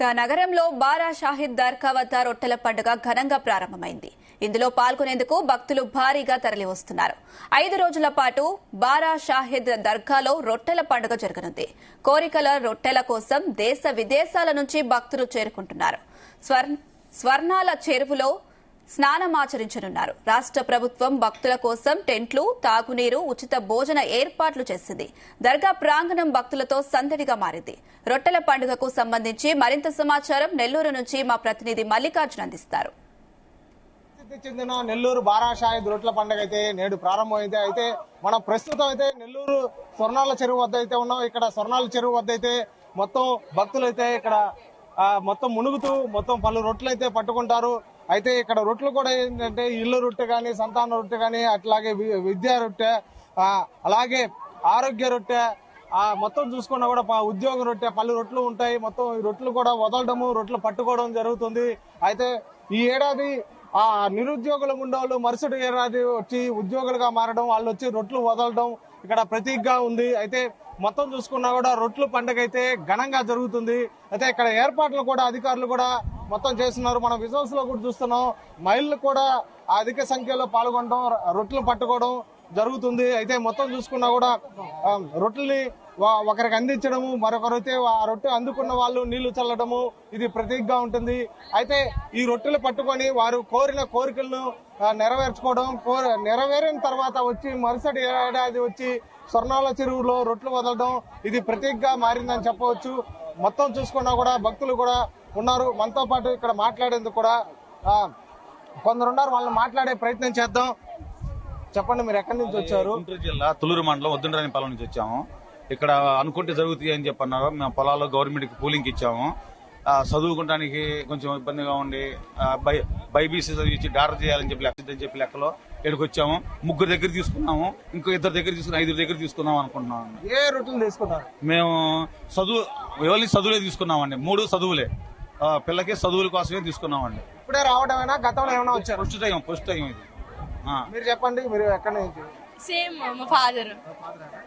నగరంలో బారా షాహిద్ దర్గా వద్ద రొట్టెల పండుగ ఘనంగా ప్రారంభమైంది. ఇందులో పాల్గొనేందుకు భక్తులు భారీగా తరలివస్తున్నారు. 5 రోజుల పాటు బారా షాహిద్ దర్గాలో రొట్టెల పండుగ జరగనుంది. కోరికల రొట్టెల కోసం దేశ విదేశాల నుంచి భక్తులు చేరుకుంటున్నారు. స్వర్ణాల చెరువులో స్నానమాచరించనున్నారు. రాష్ట్ర ప్రభుత్వం భక్తుల కోసం టెంట్లు, తాగునీరు, ఉచిత భోజన ఏర్పాట్లు చేసింది. దర్గా ప్రాంగణం భక్తులతో సందడిగా మారింది. రొట్టెల పండుగకు సంబంధించి మరింత సమాచారం నెల్లూరు నుంచి మా ప్రతినిధి మల్లికార్జున అందిస్తారు. చెందిన నెల్లూరు బారా షాహిద్ రొట్టెల పండుగ అయితే నేడు ప్రారంభమైంది. అయితే మనం ప్రస్తుతం అయితే నెల్లూరు స్వర్ణాల చెరువు వద్ద అయితే ఉన్నాం. ఇక్కడ స్వర్ణాల చెరువు వద్ద అయితే మొత్తం భక్తులు అయితే ఇక్కడ మొత్తం మునుగుతూ మొత్తం పలు రొట్టెలు అయితే పట్టుకుంటారు. అయితే ఇక్కడ రొట్టెలు కూడా ఏంటంటే ఇల్లు రొట్టె కానీ, సంతాన రొట్టె కానీ, అట్లాగే విద్యా రొట్టె, అలాగే ఆరోగ్య రొట్టె, మొత్తం చూసుకున్నా కూడా ఉద్యోగ రొట్టె, పలు రొట్టెలు ఉంటాయి. మొత్తం ఈ రొట్టెలు కూడా వదలడము, రొట్టెలు పట్టుకోవడం జరుగుతుంది. అయితే ఈ ఏడాది నిరుద్యోగులు ఉండేవాళ్ళు మరుసటి ఏడాది వచ్చి ఉద్యోగులుగా మారడం, వాళ్ళు వచ్చి రొట్టెలు వదలడం ఇక్కడ ప్రతీకగా ఉంది. అయితే మొత్తం చూసుకున్నా కూడా రొట్టెల పండుగ అయితే ఘనంగా జరుగుతుంది. అయితే ఇక్కడ ఏర్పాట్లు కూడా అధికారులు కూడా మొత్తం చేస్తున్నారు. మనం విజువల్స్ లో కూడా చూస్తున్నాం. మహిళలు కూడా అధిక సంఖ్యలో పాల్గొనడం, రొట్టెలు పట్టుకోవడం జరుగుతుంది. అయితే మొత్తం చూసుకున్నా కూడా రొట్టెల్ని ఒకరికి అందించడము, మరొకరైతే ఆ రొట్టె అందుకున్న వాళ్ళు నీళ్లు చల్లడము ఇది ప్రతీకగా ఉంటుంది. అయితే ఈ రొట్టెలు పట్టుకొని వారు కోరిన కోరికలను నెరవేర్చుకోవడం, నెరవేరిన తర్వాత వచ్చి మరుసటి ఏడాది వచ్చి స్వర్ణాల చెరువులో రొట్టెలు వదలడం ఇది ప్రతీకగా మారిందని చెప్పవచ్చు. మొత్తం చూసుకున్నా కూడా భక్తులు కూడా ఉన్నారు. మనతో పాటు ఇక్కడ మాట్లాడేందుకు కూడా కొందరున్నారు. వాళ్ళని మాట్లాడే ప్రయత్నం చేద్దాం. చెప్పండి, మీరు ఎక్కడి నుంచి వచ్చారు? గుంటూరు జిల్లా తులూరు మండలం వద్దుండ్రానిపాలెం నుంచి వచ్చాము. ఇక్కడ అనుకుంటే జరుగుతాయి అని చెప్పన్నారు. మేము పొలాల్లో గవర్నమెంట్ కి కూలింగ్ ఇచ్చాము. చదువుకోవడానికి కొంచెం ఇబ్బందిగా ఉండి బైబీసీ చదివించి డాక్టర్ చేయాలని చెప్పి లెక్కలో ఇక్కడికి వచ్చాము. 3 దగ్గర తీసుకున్నాము. ఇంకో 2 దగ్గర తీసుకుని 5 దగ్గర తీసుకుందాం అనుకుంటున్నాం. ఏ రొట్టెలు తీసుకున్నారు? మేము చదువులే తీసుకున్నామండి. 3 చదువులే, పిల్లకి చదువుల కోసమే తీసుకున్నామండి. ఇప్పుడే రావడమేనా, గతంలో ఏమైనా వచ్చారు? ఫస్ట్ టైం ఇది. మీరు చెప్పండి, మీరు ఎక్కడి నుంచి? సేమ్ మా ఫాదర్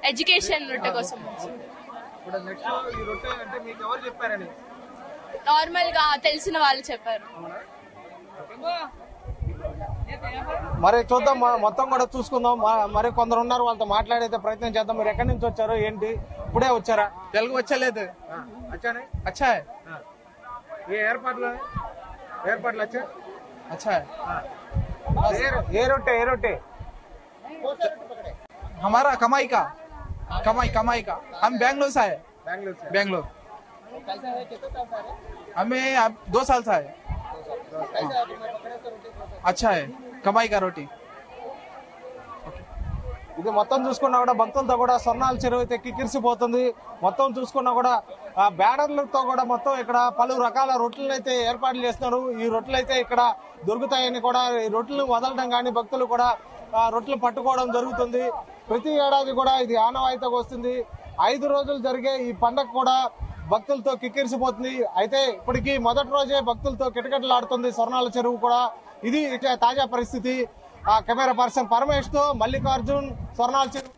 ఎడ్యుకేషన్ రొట్టె కోసం. ఇప్పుడు నెక్స్ట్ ఈ రొట్టె అంటే మీకు ఎవరు చెప్పారని? నార్మల్ గా తెలిసిన వాళ్ళు చెప్పారు. మరి చూద్దాం, మొత్తం కూడా చూసుకుందాం. మరి కొందరు ఉన్నారు, వాళ్ళతో మాట్లాడేదే ప్రయత్నం చేద్దాం. మీరు ఎక్కడి నుంచి వచ్చారు, ఏంటి? ఇప్పుడే వచ్చారా? తెలుగు వచ్చలేదు. అచ్చా ఏ ఏర్పాట్లు వచ్చా? अच्छा है। ఏ రొట్టె? हमारा कमाई का हम बैंगलोर से है। बैंगलोर हमें अब 2 साल से है। अच्छा है, कमाई का रोटी। ఇది మొత్తం చూసుకున్నా కూడా భక్తులతో కూడా స్వర్ణాల చెరువు అయితే కిక్కిరిసిపోతుంది. మొత్తం చూసుకున్నా కూడా బ్యానర్లతో కూడా మొత్తం ఇక్కడ పలు రకాల రొట్టెలను అయితే ఏర్పాట్లు చేస్తున్నారు. ఈ రొట్టెలు అయితే ఇక్కడ దొరుకుతాయని కూడా ఈ రొట్టెలు వదలడం కానీ భక్తులు కూడా రొట్టెలు పట్టుకోవడం జరుగుతుంది. ప్రతి ఏడాది కూడా ఇది ఆనవాయితీగా వస్తుంది. 5 రోజులు జరిగే ఈ పండగ కూడా భక్తులతో కిక్కిరిసిపోతుంది. అయితే ఇప్పటికీ మొదటి రోజే భక్తులతో కిటకిటలాడుతుంది స్వర్ణాల చెరువు కూడా. ఇది తాజా పరిస్థితి. కెమెరా పర్సన్ పరమేష్ తో మల్లికార్జున్, స్వర్ణాల చెరువు.